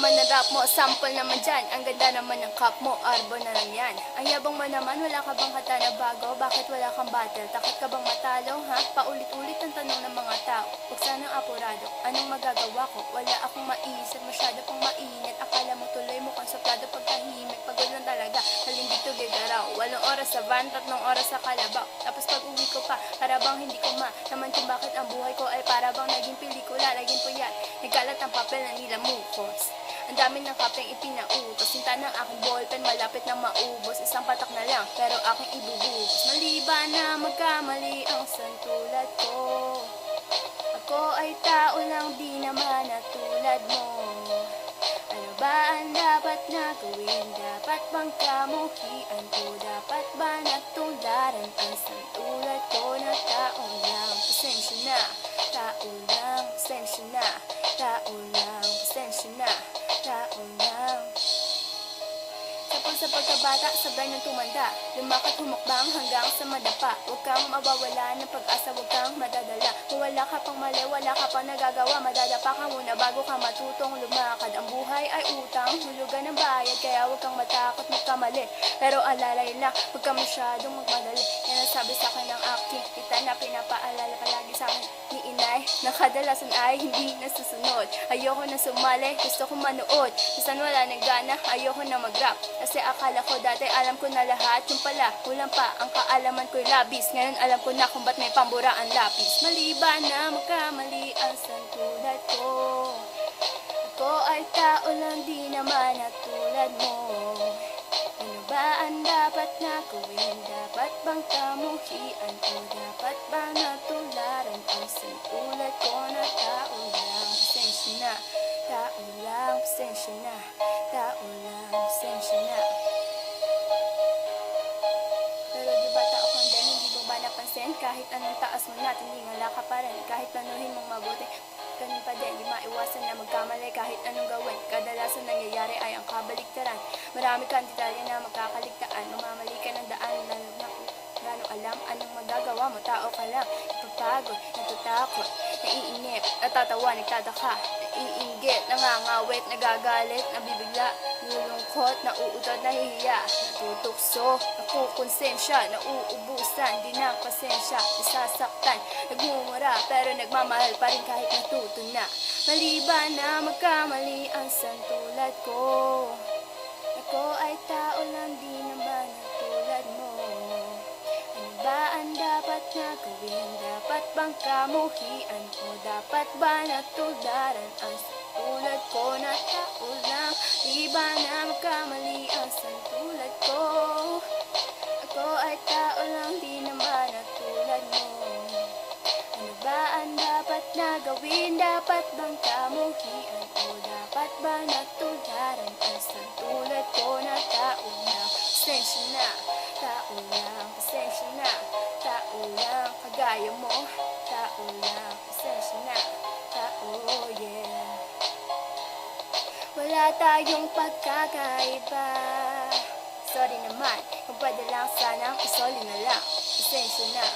naman ang rap mo, sample naman dyan. Ang ganda naman ng cup mo, arbor na lang yan. Ang yabang mo naman, wala ka bang kata na bago? Bakit wala kang battle? Takot ka bang matalo, ha? Paulit-ulit ang tanong ng mga tao. Huwag sanang apurado, anong magagawa ko? Wala akong maisip, masyado pang mainit. Akala mo tuloy mo kang suplado pagkahimik. Pagod lang talaga, halimig to gagaraw. 8 oras sa van, 3 oras sa kalabaw. Tapos pag uwi ko pa, para bang hindi ko naman kung bakit ang buhay ko ay para bang naging pelikula, naging puyat. Nagkalat ang papel na nilamukos. Ang dami ng kapeng ipinautos. Sinta ng aking ballpen, malapit na maubos. Isang patak na lang, pero aking ibubuhos. Maliban na magkamali ang santulad ko. Ako ay tao lang, di naman na tulad mo. Ano ba ang dapat na gawin? Dapat bang kamuhian ko? Dapat ba natularan ang santulad ko na tao lang? Pasensya na, tao lang. Pasensya na, tao lang. Pasensya na, tao lang. Tapos sa pagkabata, sabay ng tumanda. Lumakad humakbang hanggang sa madapa. Huwag kang mawawala ng pag-asa, huwag kang madadala. Kung wala ka pang mali, wala ka pang nagagawa. Madadapa ka muna bago ka matutong lumakad. Ang buhay ay utang, hulugan ng bayad. Kaya huwag kang matakot magkamali. Pero alalay lang, huwag kang masyadong magmadali. Yan ang sabi sa akin ng aking kita na pinapaalala palagi sa akin ni inay, na kadalasan ay hindi nasusunod. Ayoko na sumali, gusto ko manood. Minsan wala nang gana, ayoko na mag-rap. Kasi akala ko dati alam ko na lahat. Yung pala, kulang pa ang kaalaman ko'y labis. Ngayon alam ko na kung ba't may pambura ang lapis. Maliban na magkamali ang santulad ko. Ako ay tao lang, di naman na tulad mo. Ano ba ang dapat na gawin? Dapat bang kamuhian ko? Dapat ba natularan ang santulad ko na tao lang? Pasensya na, tao lang. Pasensya na, tao lang. Pasensya na. Pero di ba tao kang din, hindi mo ba napansin? Kahit anong taas mo natin, tingala ka pa rin. Kahit planuhin mong mabuti, ganun pa din, di maiwasan na magkamali kahit anong gawin. Kadalasan nangyayari ay ang kabaligtaran. Marami kang detalye na magkakaligtaan. Mamamali ka ng daan, lalo na gano'ng alam anong magagawa mo. Tao ka lang, napapagod, natatakot, naiinip, natatawa, nagtataka, naiinggit, nangangawit, nagagalit, nabibigla, nalulungkot, nauutot, nahihiya, natutukso, nakukonsensya, nauubusan, di ng pasensya, nasasaktan, nagmumura, pero nagmamahal pa rin kahit natuto na. Maliban na magkamali ang santulad ko. Ako ay tao lang, di naman tulad mo. Ano ba ang dapat na gawin? Dapat bang kamuhian ko? Dapat ba natularan ang santulad ko na tao lang? Di ba na magkamali ang santulad ko? Ako ay tao lang, di naman tulad mo. Ano ba ang dapat na gawin? Dapat bang kamuhian ko? Dapat ba natularan ang santulad ko na tao lang? Pasensya na, tao lang. Pasensya na, tao lang. Kagaya mo, tao lang. Pasensya na, tao, yeah. Wala tayong pagkakaiba. Sorry naman, kung pwede lang sanang isoli na lang. Pasensya na.